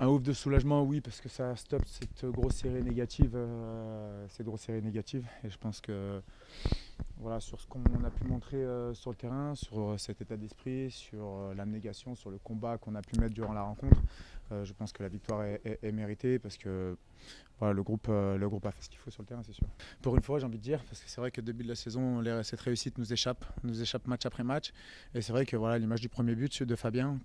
Un ouf de soulagement, oui, parce que ça stoppe cette grosse série négative, Et je pense que voilà, sur ce qu'on a pu montrer sur le terrain, sur cet état d'esprit, sur l'abnégation, sur le combat qu'on a pu mettre durant la rencontre, je pense que la victoire est méritée parce que voilà, le groupe a fait ce qu'il faut sur le terrain, c'est sûr. Pour une fois, j'ai envie de dire, parce que c'est vrai que le début de la saison, cette réussite nous échappe match après match. Et c'est vrai que voilà, l'image du premier but de Fabien,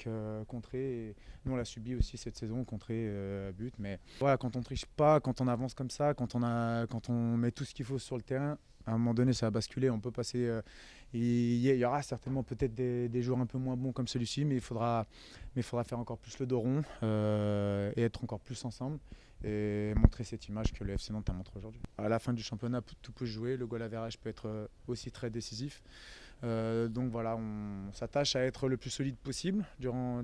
contré, et nous on l'a subi aussi cette saison, contré but. Mais voilà, quand on triche pas, quand on avance comme ça, quand on met tout ce qu'il faut sur le terrain, à un moment donné, ça va basculer. On peut passer. Il y aura certainement peut-être des jours un peu moins bons comme celui-ci, mais il faudra faire encore plus le dos rond et être encore plus ensemble et montrer cette image que le FC Nantes a montré aujourd'hui. À la fin du championnat, tout peut se jouer. Le goal average peut être aussi très décisif. Donc voilà, on s'attache à être le plus solide possible durant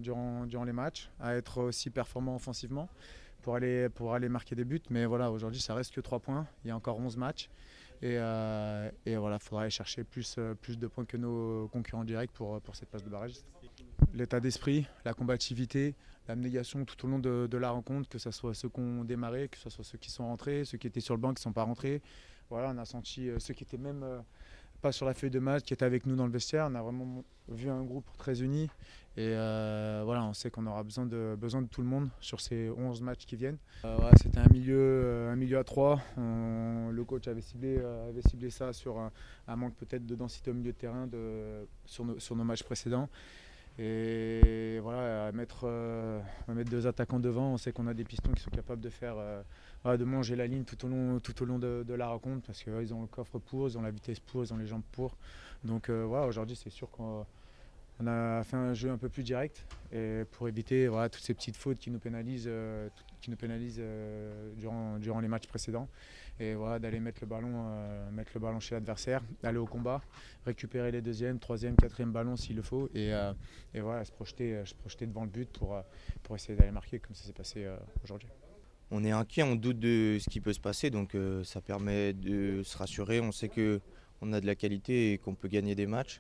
les matchs, à être aussi performant offensivement pour aller marquer des buts. Mais voilà, aujourd'hui, ça reste que 3 points. Il y a encore 11 matchs. Et voilà, il faudra aller chercher plus de points que nos concurrents directs pour cette place de barragiste. L'état d'esprit, la combativité, l'abnégation tout au long de la rencontre, que ce soit ceux qui ont démarré, que ce soit ceux qui sont rentrés, ceux qui étaient sur le banc qui ne sont pas rentrés. Voilà, on a senti ceux qui étaient même pas sur la feuille de match, qui étaient avec nous dans le vestiaire. On a vraiment vu un groupe très uni. Et voilà, on sait qu'on aura besoin de tout le monde sur ces 11 matchs qui viennent. Voilà, c'était un milieu à 3. Le coach avait ciblé ça sur un manque peut-être de densité au milieu de terrain sur nos matchs précédents. Et voilà, on va mettre 2 attaquants devant. On sait qu'on a des pistons qui sont capables de faire, voilà, de manger la ligne tout au long de la rencontre parce qu'ils ont le coffre pour, ils ont la vitesse pour, ils ont les jambes pour. Donc voilà, aujourd'hui c'est sûr qu'on a fait un jeu un peu plus direct et pour éviter voilà, toutes ces petites fautes qui nous pénalisent, durant les matchs précédents. Et voilà, d'aller mettre le ballon chez l'adversaire, aller au combat, récupérer les deuxième, troisième, quatrième ballons s'il le faut et voilà, se projeter devant le but pour essayer d'aller marquer comme ça s'est passé aujourd'hui. On est inquiet, on doute de ce qui peut se passer, donc ça permet de se rassurer. On sait qu'on a de la qualité et qu'on peut gagner des matchs.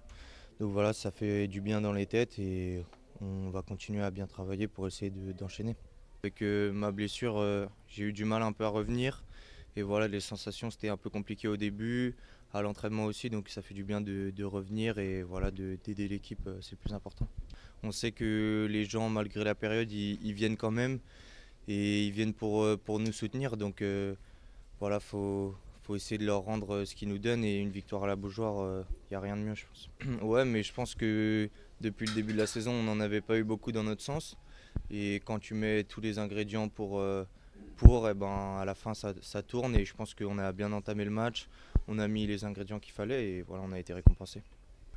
Donc voilà, ça fait du bien dans les têtes et on va continuer à bien travailler pour essayer d'enchaîner. Avec ma blessure, j'ai eu du mal un peu à revenir. Et voilà, les sensations, c'était un peu compliqué au début, à l'entraînement aussi, donc ça fait du bien de revenir et voilà, d'aider l'équipe, c'est le plus important. On sait que les gens, malgré la période, ils viennent quand même et ils viennent pour nous soutenir. Donc voilà, faut essayer de leur rendre ce qu'ils nous donnent et une victoire à la Beaujoire, il n'y a rien de mieux, je pense. Ouais, mais je pense que depuis le début de la saison, on n'en avait pas eu beaucoup dans notre sens. Et quand tu mets tous les ingrédients et ben, à la fin, ça tourne. Et je pense qu'on a bien entamé le match. On a mis les ingrédients qu'il fallait et voilà, on a été récompensé.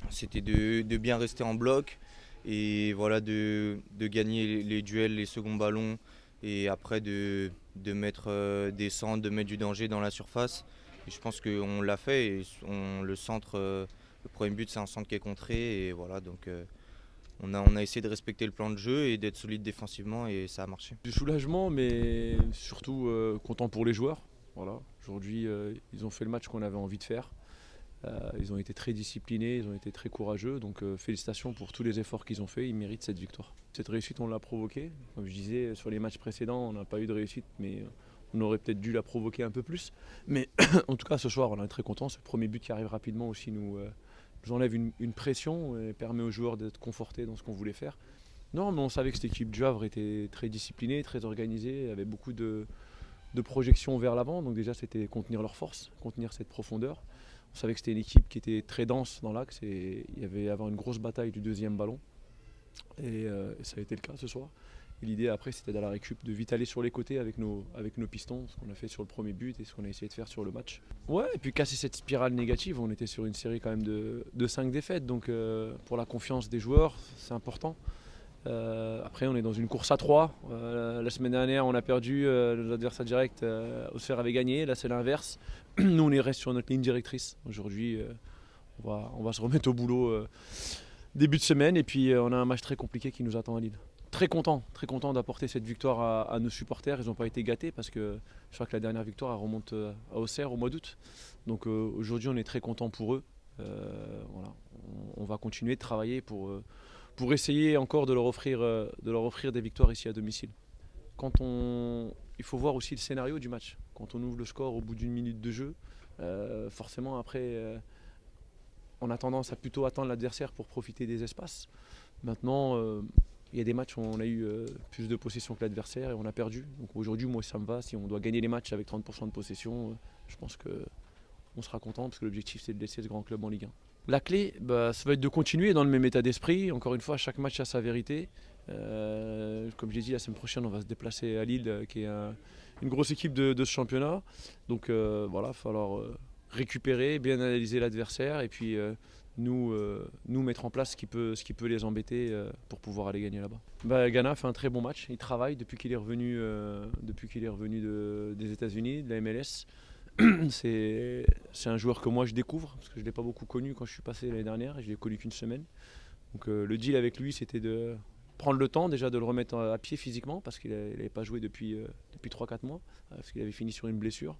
C'était de bien rester en bloc et voilà, de gagner les duels, les seconds ballons et après de mettre des centres, de mettre du danger dans la surface. Et je pense qu'on l'a fait et le centre, le premier but c'est un centre qui est contré et voilà, donc on a essayé de respecter le plan de jeu et d'être solide défensivement et ça a marché. Du soulagement, mais surtout content pour les joueurs. Voilà. Aujourd'hui, ils ont fait le match qu'on avait envie de faire. Ils ont été très disciplinés, ils ont été très courageux. Donc félicitations pour tous les efforts qu'ils ont faits. Ils méritent cette victoire. Cette réussite, on l'a provoquée. Comme je disais, sur les matchs précédents, on n'a pas eu de réussite, mais on aurait peut-être dû la provoquer un peu plus. Mais en tout cas, ce soir, on est très content. Ce premier but qui arrive rapidement aussi nous enlève une pression et permet aux joueurs d'être confortés dans ce qu'on voulait faire. Non, mais on savait que cette équipe du Havre était très disciplinée, très organisée, avait beaucoup de projections vers l'avant. Donc déjà, c'était contenir leur force, contenir cette profondeur. On savait que c'était une équipe qui était très dense dans l'axe et il y avait avoir une grosse bataille du deuxième ballon. Et ça a été le cas ce soir. Et l'idée après, c'était d'aller à la récup, de vite aller sur les côtés avec nos pistons, ce qu'on a fait sur le premier but et ce qu'on a essayé de faire sur le match. Ouais, et puis casser cette spirale négative. On était sur une série quand même de 5 défaites. Donc pour la confiance des joueurs, c'est important. Après, on est dans une course à 3. La semaine dernière, on a perdu. Nos adversaires directs, Auxerre avait gagné. Là, c'est l'inverse. Nous, on reste sur notre ligne directrice. Aujourd'hui, on va se remettre au boulot début de semaine. Et puis, on a un match très compliqué qui nous attend à Lille. Très content d'apporter cette victoire à nos supporters. Ils n'ont pas été gâtés parce que je crois que la dernière victoire elle remonte à Auxerre au mois d'août. Donc aujourd'hui, on est très content pour eux. Voilà. On va continuer de travailler pour essayer encore de leur offrir des victoires ici à domicile. il faut voir aussi le scénario du match. Quand on ouvre le score au bout d'une minute de jeu, forcément après, on a tendance à plutôt attendre l'adversaire pour profiter des espaces. Maintenant, il y a des matchs où on a eu plus de possession que l'adversaire et on a perdu. Donc aujourd'hui, moi, ça me va. Si on doit gagner les matchs avec 30% de possession, je pense qu'on sera content parce que l'objectif, c'est de laisser ce grand club en Ligue 1. La clé, ça va être de continuer dans le même état d'esprit. Encore une fois, chaque match a sa vérité. Comme j'ai dit, la semaine prochaine, on va se déplacer à Lille, qui est une grosse équipe de ce championnat. Donc voilà, il va falloir récupérer, bien analyser l'adversaire et puis nous mettre en place ce qui peut les embêter pour pouvoir aller gagner là-bas. Gana fait un très bon match. Il travaille depuis qu'il est revenu, des États-Unis, de la MLS. C'est un joueur que moi je découvre parce que je ne l'ai pas beaucoup connu quand je suis passé l'année dernière et je ne l'ai connu qu'une semaine. Donc le deal avec lui, c'était de prendre le temps déjà de le remettre à pied physiquement parce qu'il n'avait pas joué depuis 3-4 mois parce qu'il avait fini sur une blessure.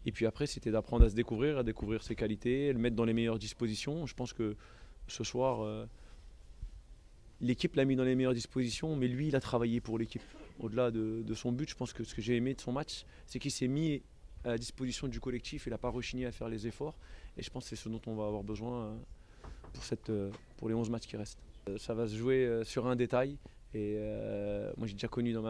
Et puis après, c'était d'apprendre à se découvrir, à découvrir ses qualités, le mettre dans les meilleures dispositions. Je pense que ce soir, l'équipe l'a mis dans les meilleures dispositions, mais lui, il a travaillé pour l'équipe. Au-delà de son but, je pense que ce que j'ai aimé de son match, c'est qu'il s'est mis à la disposition du collectif. Il n'a pas rechigné à faire les efforts. Et je pense que c'est ce dont on va avoir besoin pour les 11 matchs qui restent. Ça va se jouer sur un détail. Et moi, j'ai déjà connu dans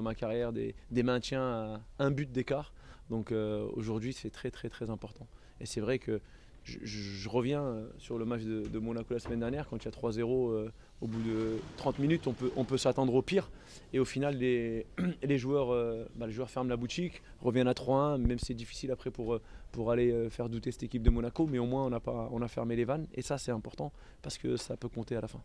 ma carrière des maintiens à un but d'écart. Donc aujourd'hui, c'est très très très important. Et c'est vrai que je reviens sur le match de Monaco la semaine dernière. Quand il y a 3-0 au bout de 30 minutes, on peut s'attendre au pire. Et au final, les joueurs ferment la boutique, reviennent à 3-1, même si c'est difficile après pour aller faire douter cette équipe de Monaco. Mais au moins, on a fermé les vannes. Et ça, c'est important parce que ça peut compter à la fin.